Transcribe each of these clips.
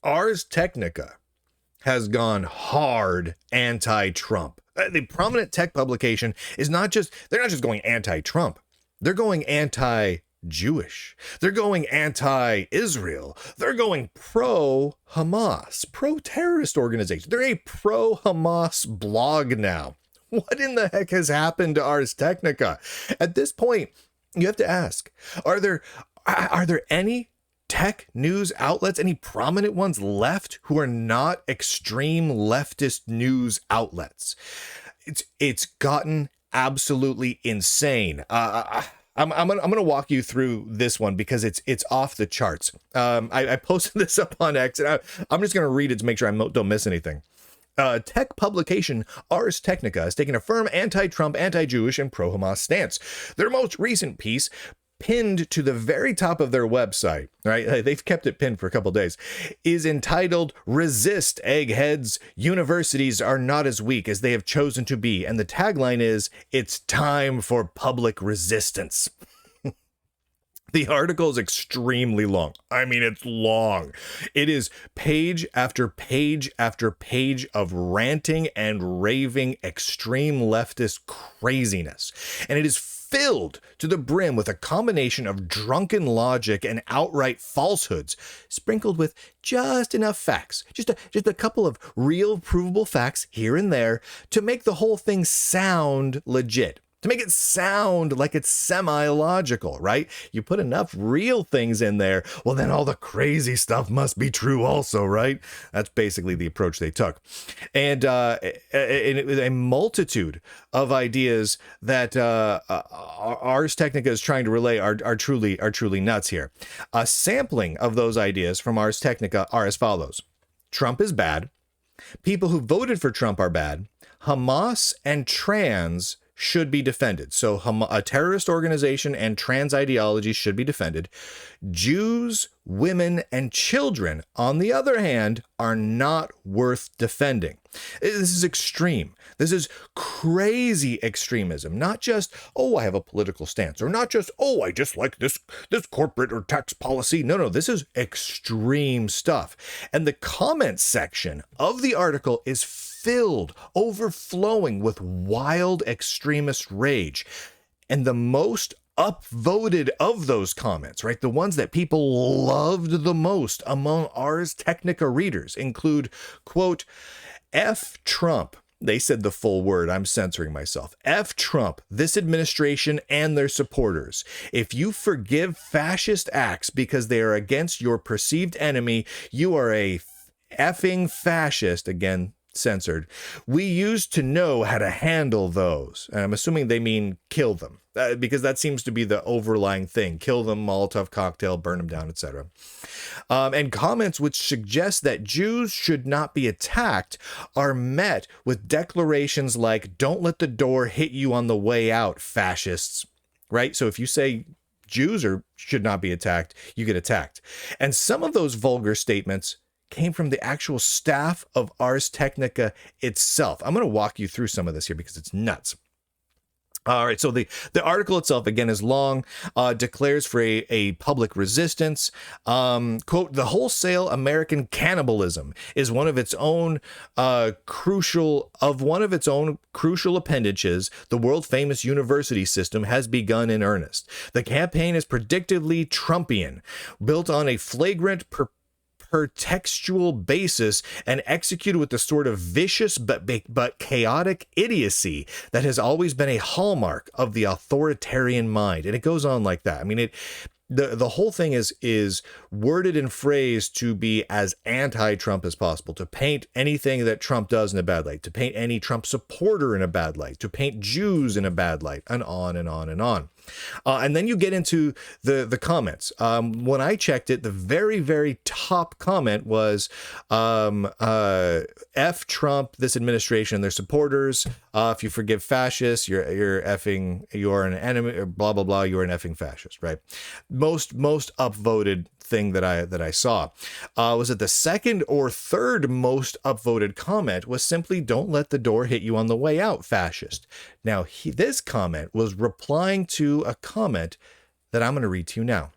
Ars Technica has gone hard anti-Trump. The prominent tech publication is they're not just going anti-Trump. They're going anti-Jewish. They're going anti-Israel. They're going pro-Hamas, pro-terrorist organization. They're a pro-Hamas blog now. What in the heck has happened to Ars Technica? At this point, you have to ask, are there any tech news outlets, any prominent ones left who are not extreme leftist news outlets? It's gotten absolutely insane. I'm gonna walk you through this one because it's off the charts. I posted this up on X, and I'm just gonna read it to make sure I don't miss anything. Tech publication Ars Technica has taken a firm anti-Trump, anti-Jewish, and pro-Hamas stance. Their most recent piece, pinned to the very top of their website, right? They've kept it pinned for a couple days, is entitled "Resist, Eggheads. Universities are not as weak as they have chosen to be." And the tagline is, "It's time for public resistance." The article is extremely long. I mean, it's long. It is page after page after page of ranting and raving extreme leftist craziness. And it is filled to the brim with a combination of drunken logic and outright falsehoods, sprinkled with just enough facts, just a couple of real provable facts here and there to make the whole thing sound legit. To make it sound like it's semi-logical, right? You put enough real things in there, well, then all the crazy stuff must be true also, right? That's basically the approach they took. And it was a multitude of ideas that Ars Technica is trying to relay are truly nuts here. A sampling of those ideas from Ars Technica are as follows. Trump is bad. People who voted for Trump are bad. Hamas and trans should be defended. So a terrorist organization and trans ideology should be defended. Jews, women, and children, on the other hand, are not worth defending. This is extreme. This is crazy extremism. Not just, oh, I have a political stance, or not just, oh, I dislike this corporate or tax policy. No, this is extreme stuff. And the comment section of the article is filled, overflowing with wild extremist rage. And the most upvoted of those comments, right, the ones that people loved the most among Ars Technica readers include, quote, "F Trump." They said the full word. I'm censoring myself. "F Trump, this administration and their supporters. If you forgive fascist acts because they are against your perceived enemy, you are a effing fascist." Again, censored. "We used to know how to handle those." And I'm assuming they mean kill them, because that seems to be the overlying thing. Kill them, Molotov cocktail, burn them down, etc. And comments which suggest that Jews should not be attacked are met with declarations like, "Don't let the door hit you on the way out, fascists." Right? So if you say Jews should not be attacked, you get attacked. And some of those vulgar statements came from the actual staff of Ars Technica itself. I'm going to walk you through some of this here because it's nuts. All right, so the article itself, again, is long, declares for a public resistance. Quote, "The wholesale American cannibalism is one of its own crucial appendages. The world-famous university system has begun in earnest. The campaign is predictably Trumpian, built on a flagrant textual basis and executed with the sort of vicious but chaotic idiocy that has always been a hallmark of the authoritarian mind." And it goes on like that. I mean, the whole thing is worded and phrased to be as anti-Trump as possible, to paint anything that Trump does in a bad light, to paint any Trump supporter in a bad light, to paint Jews in a bad light, and on and on and on. And then you get into the comments. When I checked it, the very, very top comment was, "F Trump, this administration, and their supporters. If you forgive fascists, you're an enemy, or blah, blah, blah, you're an effing fascist," right? Most upvoted thing that I saw was that the second or third most upvoted comment was simply, "Don't let the door hit you on the way out, fascist." Now, this comment was replying to a comment that I'm going to read to you now.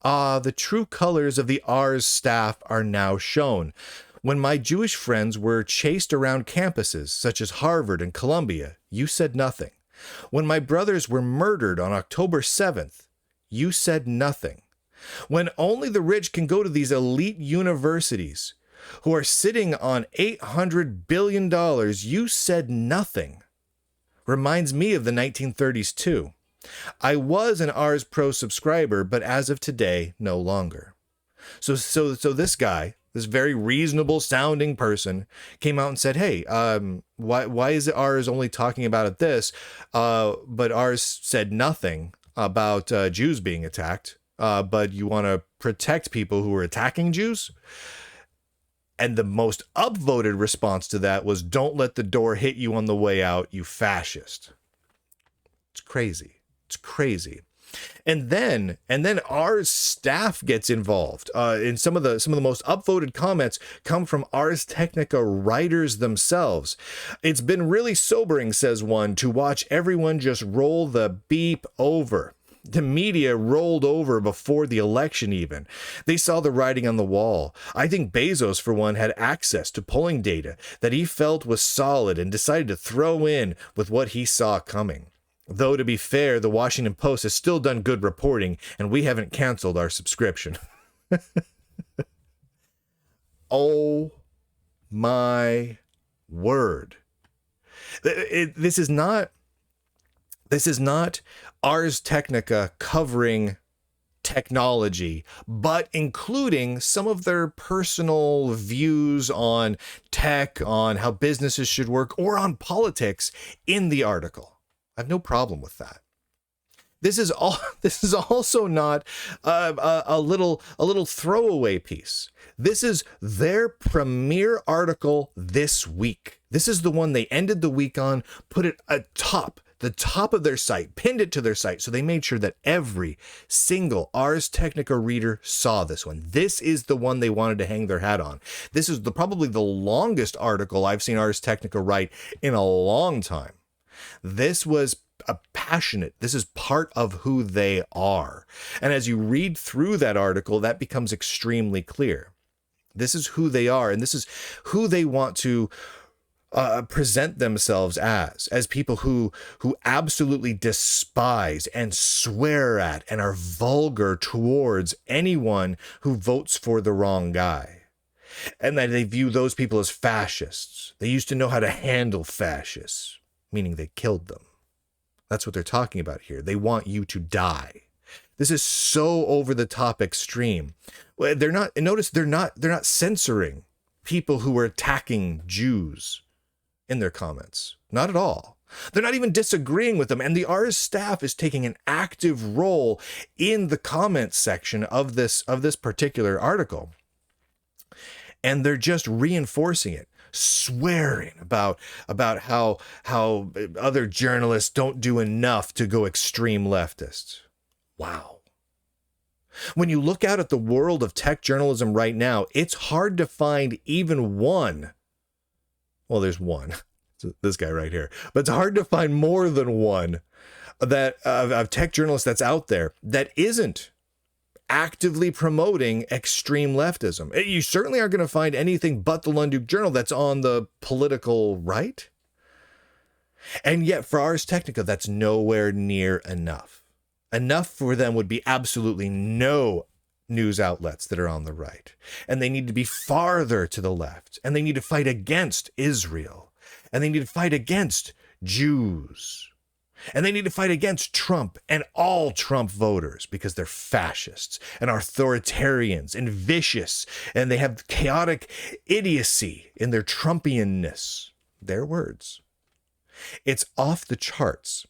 Ah, the true colors of the Ars staff are now shown. When my Jewish friends were chased around campuses such as Harvard and Columbia, you said nothing. When my brothers were murdered on October 7th, you said nothing. When only the rich can go to these elite universities who are sitting on $800 billion, you said nothing. Reminds me of the 1930s too. I was an Ars Pro subscriber, but as of today, no longer. So this guy, this very reasonable sounding person, came out and said, hey, why is it Ars only talking about this, but Ars said nothing about Jews being attacked, but you want to protect people who are attacking Jews? And the most upvoted response to that was, don't let the door hit you on the way out, you fascist. It's crazy. It's crazy. And then Ars staff gets involved. In some of the most upvoted comments come from Ars Technica writers themselves. It's been really sobering, says one, to watch everyone just roll the beep over. The media rolled over before the election even. They saw the writing on the wall. I think Bezos, for one, had access to polling data that he felt was solid and decided to throw in with what he saw coming. Though, to be fair, the Washington Post has still done good reporting, and we haven't canceled our subscription. Oh my word. This is not Ars Technica covering technology, but including some of their personal views on tech, on how businesses should work, or on politics in the article. I have no problem with that. This is also not a little throwaway piece. This is their premier article this week. This is the one they ended the week on, put it atop the top of their site, pinned it to their site, so they made sure that every single Ars Technica reader saw this one. This is the one they wanted to hang their hat on. This is probably the longest article I've seen Ars Technica write in a long time. This was this is part of who they are. And as you read through that article, that becomes extremely clear. This is who they are, and this is who they want to present themselves as people who absolutely despise and swear at and are vulgar towards anyone who votes for the wrong guy. And that they view those people as fascists. They used to know how to handle fascists, meaning they killed them. That's what they're talking about here. They want you to die. This is so over the top extreme. They're not censoring people who are attacking Jews in their comments. Not at all. They're not even disagreeing with them. And the Ars staff is taking an active role in the comments section of this particular article. And they're just reinforcing it, swearing about how other journalists don't do enough to go extreme leftists. Wow. When you look out at the world of tech journalism right now, it's hard to find even one. Well, there's one, this guy right here, but it's hard to find more than one that of tech journalists that's out there that isn't actively promoting extreme leftism. You certainly aren't going to find anything but the Lunduke Journal that's on the political right. And yet for Ars Technica, that's nowhere near enough. Enough for them would be absolutely no news outlets that are on the right. And they need to be farther to the left. And they need to fight against Israel. And they need to fight against Jews. And they need to fight against Trump and all Trump voters because they're fascists and authoritarians and vicious. And they have chaotic idiocy in their Trumpianness. Their words. It's off the charts.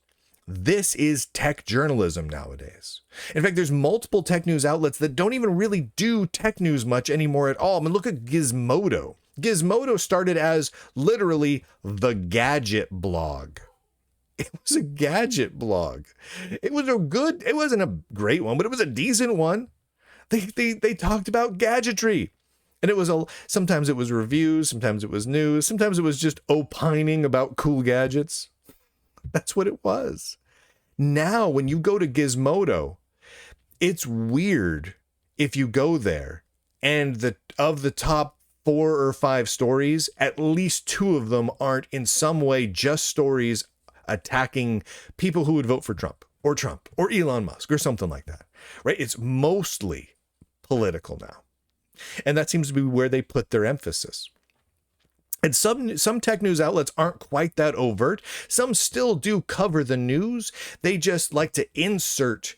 This is tech journalism nowadays. In fact, there's multiple tech news outlets that don't even really do tech news much anymore at all. I mean, look at Gizmodo. Gizmodo started as literally the gadget blog. It was a gadget blog. It wasn't a great one, but it was a decent one. They talked about gadgetry. And sometimes it was reviews, sometimes it was news, sometimes it was just opining about cool gadgets. That's what it was. Now, when you go to Gizmodo, it's weird if you go there and of the top 4 or 5 stories, at least 2 of them aren't in some way just stories attacking people who would vote for Trump or Elon Musk or something like that, right? It's mostly political now. And that seems to be where they put their emphasis. And some tech news outlets aren't quite that overt. Some still do cover the news. They just like to insert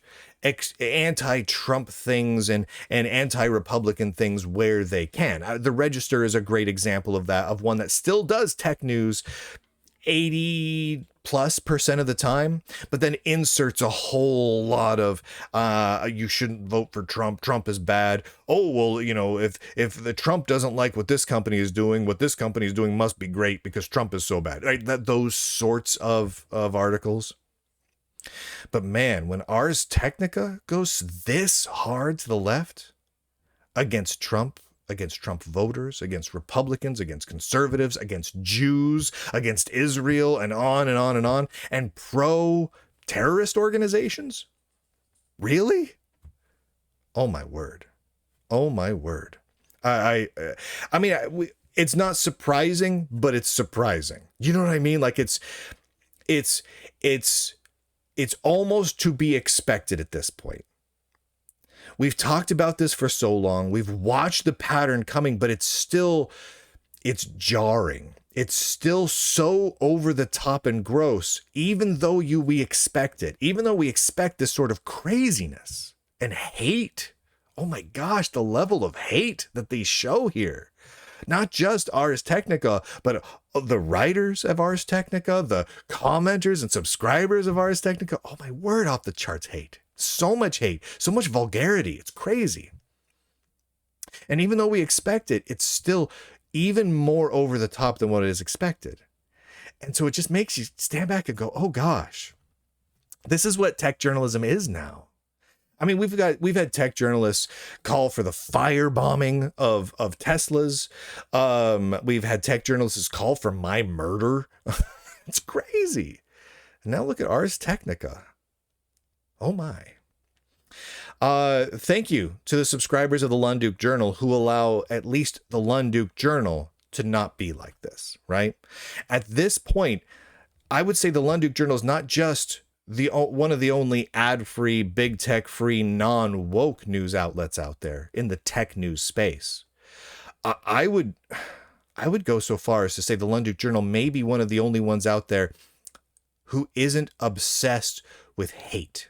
anti-Trump things and anti-Republican things where they can. The Register is a great example of that, of one that still does tech news 80+% of the time, but then inserts a whole lot of you shouldn't vote for Trump. Trump is bad. Oh, well, you know, if the Trump doesn't like what this company is doing, what this company is doing must be great because Trump is so bad. Right? Those sorts of articles. But man, when Ars Technica goes this hard to the left against Trump voters, against Republicans, against conservatives, against Jews, against Israel, and on and on and on, and pro-terrorist organizations? Really? Oh my word. Oh my word. I mean, it's not surprising, but it's surprising. You know what I mean? Like it's almost to be expected at this point. We've talked about this for so long. We've watched the pattern coming, but it's jarring. It's still so over the top and gross, even though we expect it, even though we expect this sort of craziness and hate. Oh my gosh, the level of hate that they show here. Not just Ars Technica, but the writers of Ars Technica, the commenters and subscribers of Ars Technica. Oh my word, off the charts hate. So much hate, so much vulgarity. It's crazy. And even though we expect it, it's still even more over the top than what is expected. And so it just makes you stand back and go, oh gosh, this is what tech journalism is now. I mean, we've had tech journalists call for the firebombing of Teslas. We've had tech journalists call for my murder. It's crazy. And now look at Ars Technica. Oh my. Thank you to the subscribers of the Lunduke Journal who allow at least the Lunduke Journal to not be like this, right? At this point, I would say the Lunduke Journal is not just one of the only ad-free, big tech-free, non-woke news outlets out there in the tech news space. I would go so far as to say the Lunduke Journal may be one of the only ones out there who isn't obsessed with hate.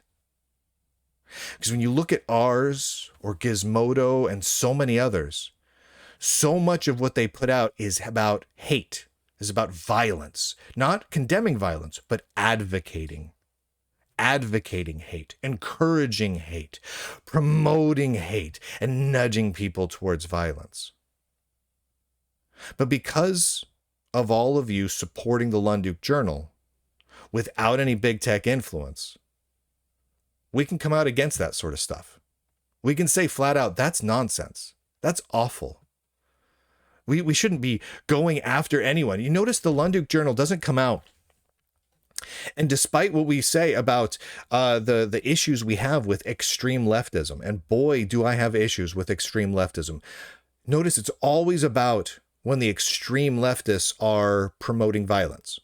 Because when you look at ours or Gizmodo and so many others, so much of what they put out is about hate, is about violence, not condemning violence, but advocating hate, encouraging hate, promoting hate, and nudging people towards violence. But because of all of you supporting the Lunduke Journal without any big tech influence, we can come out against that sort of stuff. We can say flat out, that's nonsense. That's awful. We shouldn't be going after anyone. You notice the Lunduke Journal doesn't come out. And despite what we say about the issues we have with extreme leftism, and boy, do I have issues with extreme leftism. Notice it's always about when the extreme leftists are promoting violence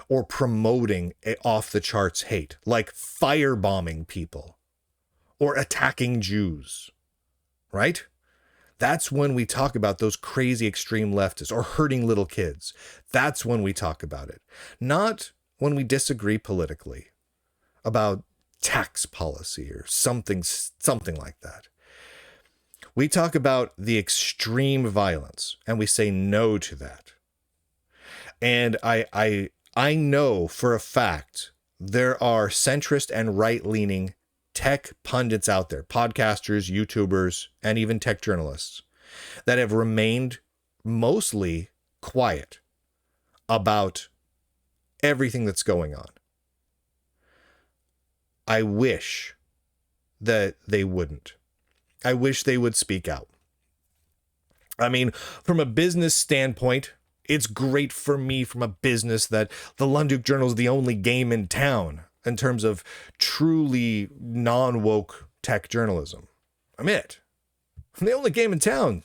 or promoting off-the-charts hate, like firebombing people or attacking Jews, right? That's when we talk about those crazy extreme leftists or hurting little kids. That's when we talk about it. Not when we disagree politically about tax policy or something like that. We talk about the extreme violence and we say no to that. And I know for a fact there are centrist and right-leaning tech pundits out there, podcasters, YouTubers, and even tech journalists that have remained mostly quiet about everything that's going on. I wish that they wouldn't. I wish they would speak out. I mean, from a business standpoint, it's great for me from a business that the Lunduke Journal is the only game in town in terms of truly non-woke tech journalism. I'm it. I'm the only game in town.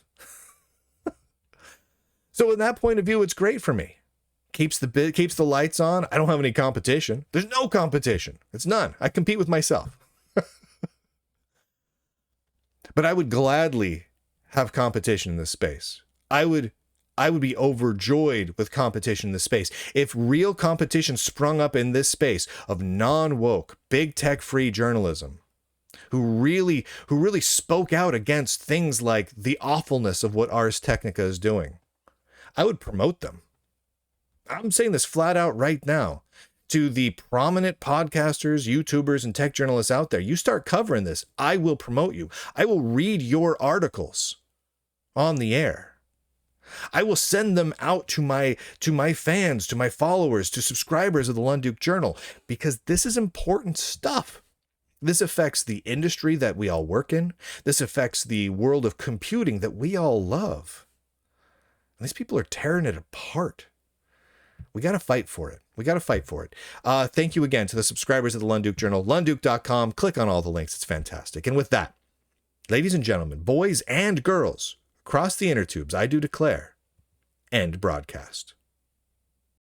So in that point of view, it's great for me. Keeps the lights on. I don't have any competition. There's no competition. It's none. I compete with myself. But I would gladly have competition in this space. I would be overjoyed with competition in this space. If real competition sprung up in this space of non-woke, big tech free journalism, who really spoke out against things like the awfulness of what Ars Technica is doing, I would promote them. I'm saying this flat out right now to the prominent podcasters, YouTubers, and tech journalists out there. You start covering this, I will promote you. I will read your articles on the air. I will send them out to my fans, to my followers, to subscribers of the Lunduke Journal, because this is important stuff. This affects the industry that we all work in. This affects the world of computing that we all love. And these people are tearing it apart. We got to fight for it. Thank you again to the subscribers of the Lunduke Journal, lunduke.com. Click on all the links. It's fantastic. And with that, ladies and gentlemen, boys and girls, across the inner tubes, I do declare, end broadcast.